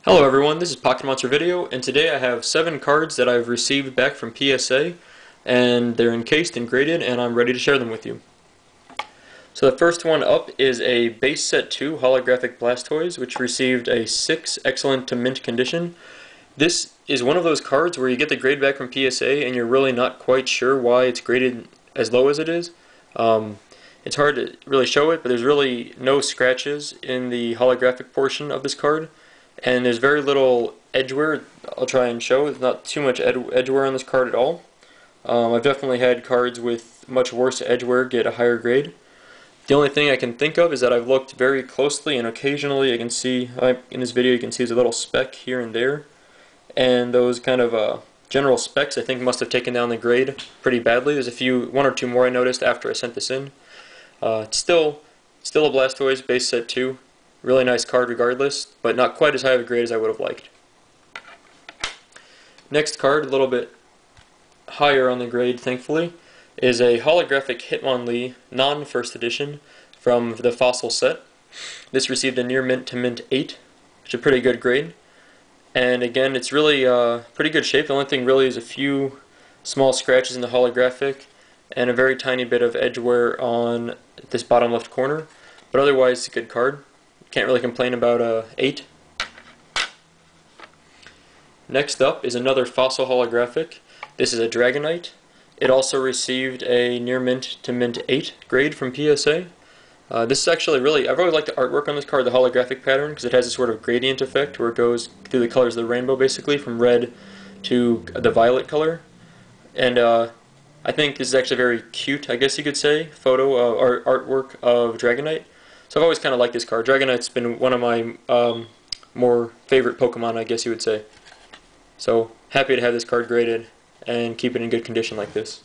Hello everyone, this is Pocket Monster Video, and today I have 7 cards that I've received back from PSA, and they're encased and graded, and I'm ready to share them with you. So the first one up is a base set 2 Holographic Blastoise, which received a 6 excellent to mint condition. This is one of those cards where you get the grade back from PSA and you're really not quite sure why it's graded as low as it is. It's hard to really show it, but there's really no scratches in the holographic portion of this card. And there's very little edge wear. I'll try and show. There's not too much edge wear on this card at all. I've definitely had cards with much worse edge wear get a higher grade. The only thing I can think of is that I've looked very closely, and occasionally I can see, in this video you can see there's a little speck here and there. And those kind of general specks I think must have taken down the grade pretty badly. There's one or two more I noticed after I sent this in. It's still a Blastoise base set 2. Really nice card regardless, but not quite as high of a grade as I would have liked. Next card, a little bit higher on the grade thankfully, is a holographic Hitmonlee non-first edition from the Fossil set. This received a near mint to mint 8, which is a pretty good grade. And again, it's really pretty good shape. The only thing really is a few small scratches in the holographic and a very tiny bit of edge wear on this bottom left corner. But otherwise, it's a good card. Can't really complain about 8. Next up is another Fossil holographic. This is a Dragonite. It also received a near mint to mint 8 grade from PSA. This is actually I've always liked the artwork on this card, the holographic pattern, because it has a sort of gradient effect where it goes through the colors of the rainbow basically, from red to the violet color. And I think this is actually very cute, I guess you could say, artwork of Dragonite. So I've always kind of liked this card. Dragonite's been one of my more favorite Pokemon, I guess you would say. So happy to have this card graded and keep it in good condition like this.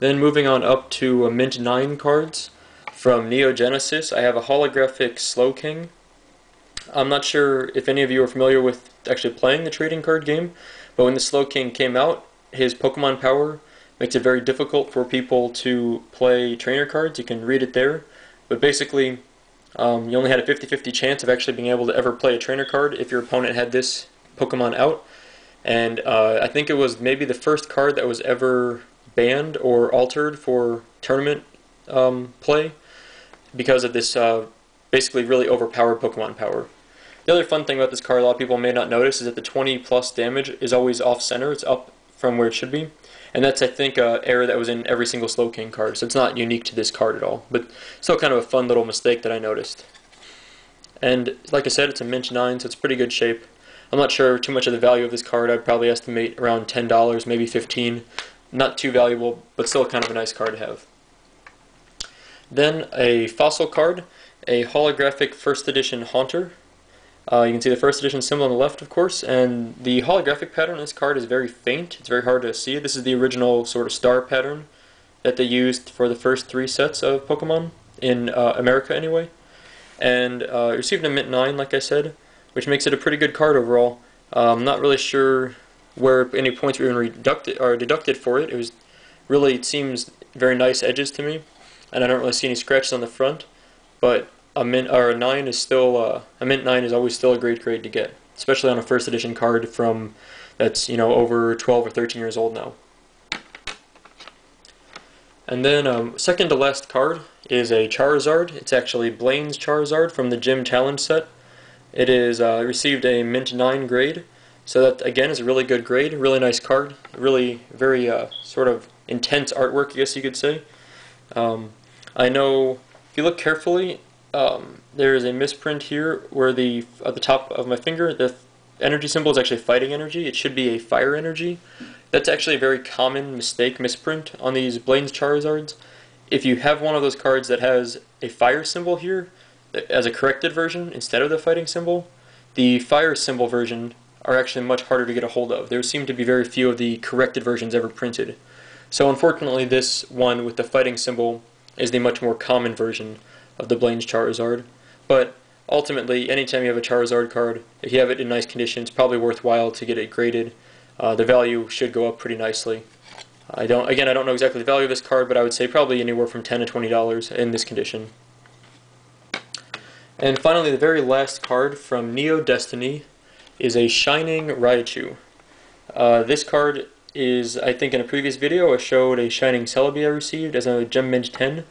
Then moving on up to mint 9 cards from Neo Genesis, I have a holographic Holo King. I'm not sure if any of you are familiar with actually playing the trading card game, but when the Holo King came out, his Pokemon power makes it very difficult for people to play trainer cards. You can read it there. But basically, you only had a 50-50 chance of actually being able to ever play a trainer card if your opponent had this Pokemon out. And I think it was maybe the first card that was ever banned or altered for tournament play because of this basically really overpowered Pokemon power. The other fun thing about this card a lot of people may not notice is that the 20+ damage is always off-center. It's up from where it should be. And that's, I think, an error that was in every single Holo King card, so it's not unique to this card at all. But still kind of a fun little mistake that I noticed. And like I said, it's a mint 9, so it's pretty good shape. I'm not sure too much of the value of this card. I'd probably estimate around $10, maybe $15. Not too valuable, but still kind of a nice card to have. Then a Fossil card, a holographic first edition Haunter. You can see the first edition symbol on the left, of course, and the holographic pattern on this card is very faint. It's very hard to see. This is the original sort of star pattern that they used for the first 3 sets of Pokemon, in America anyway. And it received a mint 9, like I said, which makes it a pretty good card overall. I'm not really sure where any points were even deducted for it. It seems very nice edges to me, and I don't really see any scratches on the front, but a mint 9 is still a mint 9 is always still a great grade to get, especially on a first edition card that's over 12 or 13 years old now. And then second to last card is a Charizard. It's actually Blaines Charizard from the Gym Challenge set. It is received a mint 9 grade, so that again is a really good grade. Really nice card. Really very sort of intense artwork, I guess you could say. I know if you look carefully, there is a misprint here where at the top of my finger, the energy symbol is actually fighting energy. It should be a fire energy. That's actually a very common misprint on these Blaines Charizards. If you have one of those cards that has a fire symbol here as a corrected version instead of the fighting symbol, the fire symbol version are actually much harder to get a hold of. There seem to be very few of the corrected versions ever printed. So unfortunately this one with the fighting symbol is the much more common version of the Blaines Charizard. But ultimately, anytime you have a Charizard card, if you have it in nice condition, it's probably worthwhile to get it graded. The value should go up pretty nicely. I don't know exactly the value of this card, but I would say probably anywhere from $10 to $20 in this condition. And finally, the very last card from Neo Destiny is a Shining Raichu. This card is, I think in a previous video I showed a Shining Celebi I received as a Gem Mint 10.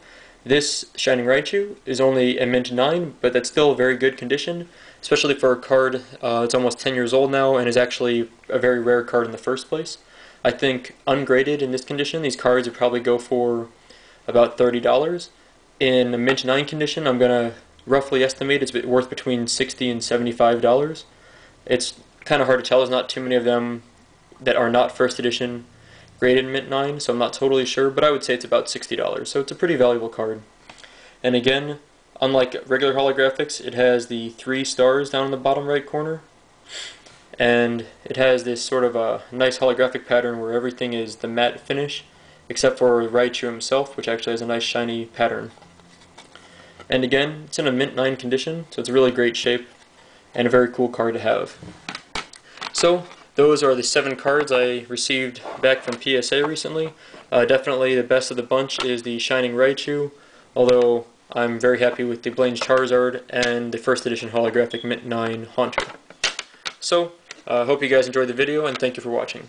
This Shining Raichu is only a Mint 9, but that's still very good condition, especially for a card it's almost 10 years old now and is actually a very rare card in the first place. I think ungraded in this condition, these cards would probably go for about $30. In a Mint 9 condition, I'm going to roughly estimate it's worth between $60 and $75. It's kind of hard to tell. There's not too many of them that are not first edition graded Mint 9, so I'm not totally sure, but I would say it's about $60. So it's a pretty valuable card. And again, unlike regular holographics, it has the 3 stars down in the bottom right corner. And it has this sort of a nice holographic pattern where everything is the matte finish, except for Raichu himself, which actually has a nice shiny pattern. And again, it's in a Mint 9 condition, so it's a really great shape, and a very cool card to have. So, those are the 7 cards I received back from PSA recently. Definitely the best of the bunch is the Shining Raichu, although I'm very happy with the Blaines Charizard and the first edition holographic Mint 9 Haunter. So, hope you guys enjoyed the video, and thank you for watching.